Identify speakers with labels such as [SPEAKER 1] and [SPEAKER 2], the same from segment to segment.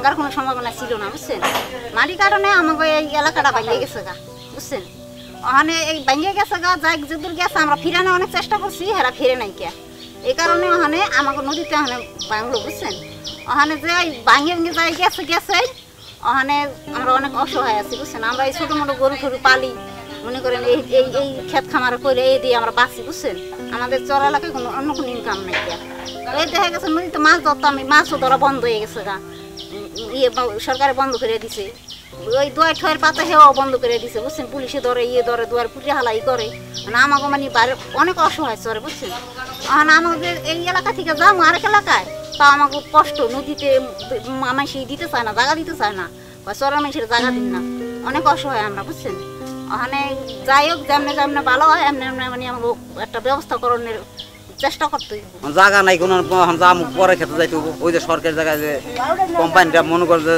[SPEAKER 1] ভাঙ্গার কোনো সম্ভাবনা ছিল না বুঝছেন। মাটির কারণে আমাকে এই এলাকাটা ভাঙিয়ে গেছে গা বুঝছেন। ওখানে এই ভাঙিয়ে গেছে গা, যাই যদুর গেছে আমরা ফিরানো অনেক চেষ্টা করছি, হেরা ফিরে নাই কে। এই কারণে ওখানে আমাকে নদীতে ওখানে ভাঙলো বুঝছেন। ওখানে যে ভাঙিয়ে ভেঙে যাই গেছে ওখানে আমরা অনেক অসহায় আছি বুঝছেন। আমরা এই ছোটো মোটো গরু টরু পালি, মনে করেন এই এই এই ক্ষেত খামার করে এই দিয়ে আমরা বাঁচি বুঝছেন। আমাদের চর এলাকায় কোনো অন্য কোনো ইনকাম নাই কে। এই দেখা গেছে নদীতে মাছ ধরতাম, মাছও ধরা বন্ধ হয়ে গেছে গা, ইয়ে সরকারে বন্ধ করে দিছে। ওই দুয়ার ঠয়ের পাতা হেওয়াও বন্ধ করে দিছে বুঝছেন। পুলিশে ধরে ধরে দুয়ার পুটে হালাই করে, মানে আমাকে মানে বাইরে অনেক অসহায় চরে বুঝছেন। এখন আমাদের এই এলাকা থেকে যাবো আরেক এলাকায়, তা আমাকে কষ্ট। নদীতে মানুষ দিতে চায় না, জায়গা দিতে চায় না, বা চরের মানুষের জায়গা দিন না, অনেক অসহায় আমরা বুঝছেন। ওখানে যাই হোক যেমনি যেমনি ভালো হয় এমনি এমনি মানে আমাকে একটা ব্যবস্থা করণের চেষ্টা করতে হইব।
[SPEAKER 2] জায়গা নাই কোনো, পরে খেতে যাইতে ওই যে সরকারি জায়গায় যে কোম্পানিটা মনে করে যে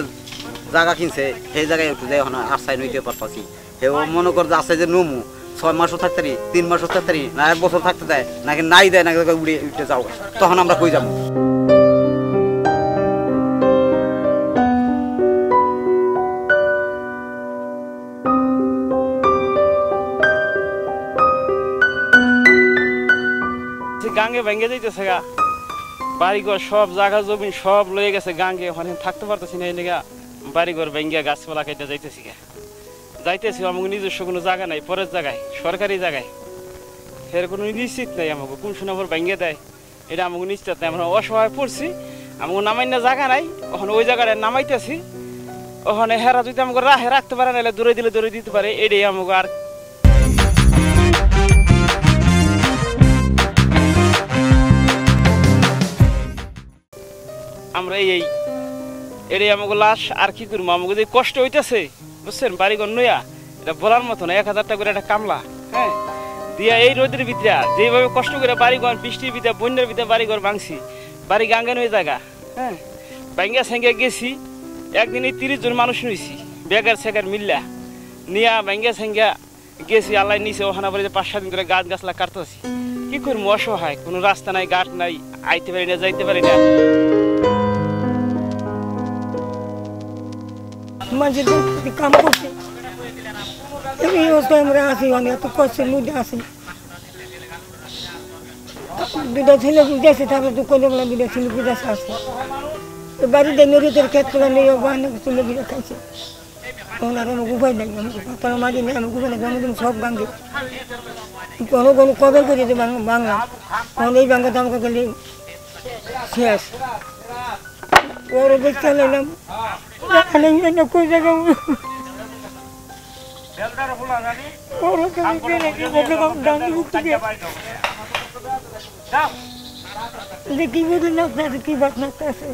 [SPEAKER 2] জায়গা কিনছে সেই জায়গায় একটু যাই ওখানে আশ্রয় নিতে পারছি। সেও মনে করে যে আছে যে নমু 6 মাসও থাকতে পারি, 3 মাসও থাকতে পারি, না 1 বছর থাকতে দেয়, নাকি নাই দেয়, নাকি উড়ে উঠে যাও, তখন আমরা কই যাবো।
[SPEAKER 3] গাঙ্গে ভেঙে যাইতেছে গা, বাড়িঘর সব জায়গা জমি সব লয়ে গেছে গাঙ্গে। ওখানে থাকতে পারতেছি না, এই বাড়িঘর ভেঙে গাছপালা কেটে যাইতেছি গা, যাইতেছি। আমাকে নিজস্ব কোনো জায়গা নাই, পরের জায়গায় সরকারি জায়গায়, এর কোনো নিশ্চিত নাই। আমাকে কোন সময় ভেঙে দেয় এটা আমাকে নিশ্চিত নাই। আমরা অসহায় পড়ছি, আমাকে নামাই না জায়গা নাই, ওখানে ওই জায়গাটায় নামাইতেছি। ওখানে হেরা যদি আমাকে রাখতে পারে, নাহলে দূরে দিলে দূরে দিতে পারে, এটাই আমাকে। আর আমরা এই এটাই আমাকে লাশ। আর কি করবো, আমাকে যে কষ্ট হইতেছে বুঝছেন, বাড়িঘর নইয়া এটা বলার মতো না। 1000 টাকা করে একটা কামলা, হ্যাঁ, দিয়া এই রোদের ভিতরে যেভাবে কষ্ট করে বাড়িঘর, বৃষ্টির ভিতরে বন্যার ভিতরে বাড়িঘর ভাঙছি, বাড়ি গাঙ্গে নই জায়গা, হ্যাঁ, ভাঙ্গা সেঙ্গা গেছি। একদিনে 30 জন মানুষ নিয়েছি, বেগার সেগার মিল্লা নিয়া ভাঙ্গা সেঙ্গা গেছি। আল্লাহ নিচে ওখানে বলে যে 5-7 দিন ধরে গাছ গাছলা কাটতেছি। কি করবো, অসহায়, কোনো রাস্তা নাই, ঘাট নাই, আইতে পারি না, যাইতে পারি না।
[SPEAKER 4] মানুষের কাম করছে, এই অবস্থায় আমরা আছি, আমি এত কষ্টের মধ্যে আছি। 2টা ছেলে বুঝেছে, তারপর তো কোনো বলা 2টা ছেলে বুঝেছে আছে। বাড়িতে মেরিতের ক্ষেত্রে নিয়ে বাহানা ছেলে বুঝে খাইছে। ওনার আমাকে উপায় নেই, আমাকে পাতানো মারি নেই, আমাকে উপায় নেই, আমাদের সব ভাঙ্গে কোনো কোনো কবে করে যে বাংলা। তখন এই বাংলাতে আমাকে গেলে শেষ। পরে দেখতে লাগলাম কই জায়গা কি বলে না কি বাদ না আছে।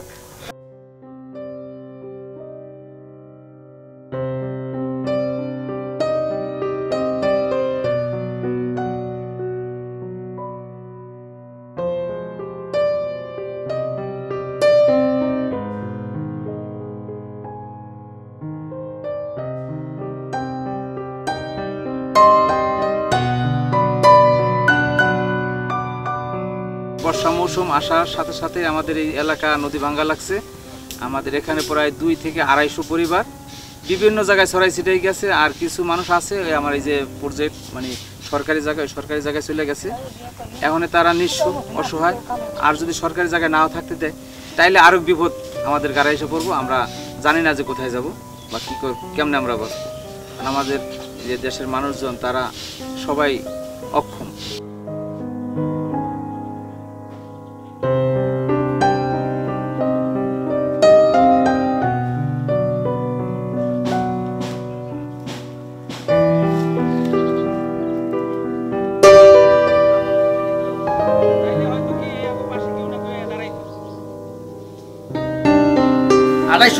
[SPEAKER 5] বর্ষা মৌসুম আসার সাথে সাথে আমাদের এই এলাকা নদী ভাঙ্গা লাগছে। আমাদের এখানে প্রায় 2 থেকে 250 পরিবার বিভিন্ন জায়গায় ছড়াই ছিটাই গেছে। আর কিছু মানুষ আছে আমার এই যে প্রজেক্ট মানে সরকারি জায়গায় চলে গেছে। এখন তারা নিঃস্ব অসহায়। আর যদি সরকারি জায়গায় নাও থাকতে দেয় তাইলে আরও বিপদ আমাদের গাড়ি এসে পড়বো। আমরা জানি না যে কোথায় যাব বা কী কেমনে আমরা বসবো। আমাদের যে দেশের মানুষজন তারা সবাই অক্ষম।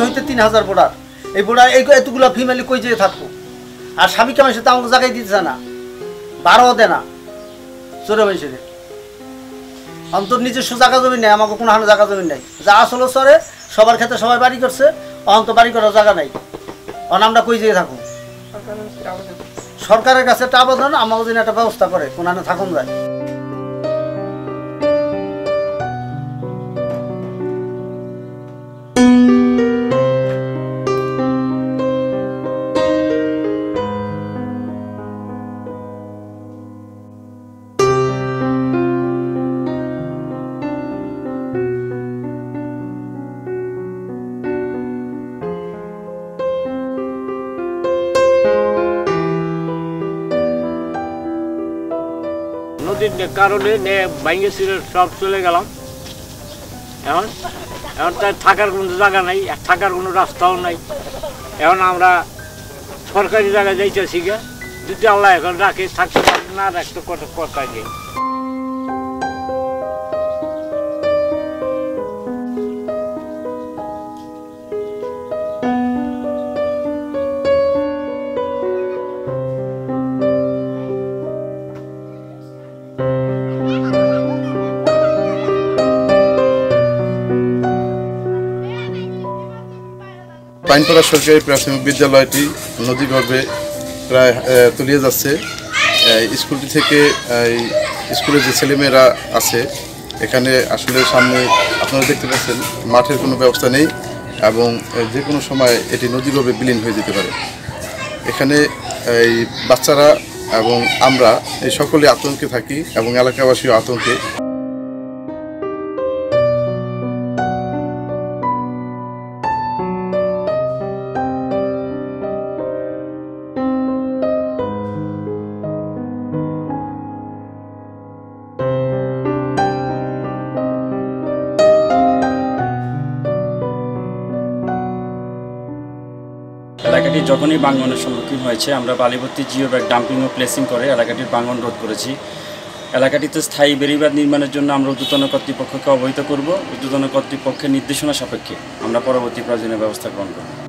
[SPEAKER 6] হইতে 3000 বোর্ডার, এই বোর্ডার এতগুলো ফ্যামিলি কই যেয়ে থাকবো। আর স্বামীকে মানুষের তো আমাকে জায়গায় দিতেছে না, ভাড়াও দেয় না চোরে মানুষের। অন্তর নিজস্ব জায়গা জমি নেই, আমাকে কোনো হানো জায়গা জমি নেই। যা আসলে চরে সবার ক্ষেত্রে সবাই বাড়ি করছে, অন্ত বাড়ি করার জায়গা নাই। আমরা কই যেয়ে থাকুন, সরকারের কাছে একটা আবেদন আমাকে যেন একটা ব্যবস্থা করে কোনো হানো থাকুন যায়।
[SPEAKER 7] নদীর কারণে ভাঙে ছিল সব চলে গেলাম। এখন এখন তার থাকার কোনো জায়গা নাই, থাকার কোনো রাস্তাও নাই। এখন আমরা সরকারি জায়গায় যাইতেছি গা, যদি আল্লাহ এখন রাখে থাকতে পারি, না রাখতে কথা নেই।
[SPEAKER 8] পাইনপাড়া সরকারি প্রাথমিক বিদ্যালয়টি নদীগর্ভে প্রায় তলিয়ে যাচ্ছে। স্কুলটি থেকে স্কুলের যে ছেলেমেয়েরা আছে এখানে আসলে সামনে আপনারা দেখতে পাচ্ছেন মাঠের কোনো ব্যবস্থা নেই এবং যে কোনো সময় এটি নদীগর্ভে বিলীন হয়ে যেতে পারে। এখানে এই বাচ্চারা এবং আমরা এই সকলে আতঙ্কে থাকি এবং এলাকাবাসীও আতঙ্কে।
[SPEAKER 9] এলাকাটি যখনই ভাঙনের সম্মুখীন হয়েছে আমরা বালিভর্তি জিও ব্যাগ ডাম্পিং ও প্লেসিং করে এলাকাটির ভাঙন রোধ করেছি। এলাকাটিতে স্থায়ী বেড়িবাঁধ নির্মাণের জন্য আমরা ঊর্ধ্বতন কর্তৃপক্ষকে অবহিত করব। ঊর্ধ্বতন কর্তৃপক্ষের নির্দেশনা সাপেক্ষে আমরা পরবর্তী প্রয়োজনীয় ব্যবস্থা গ্রহণ করব।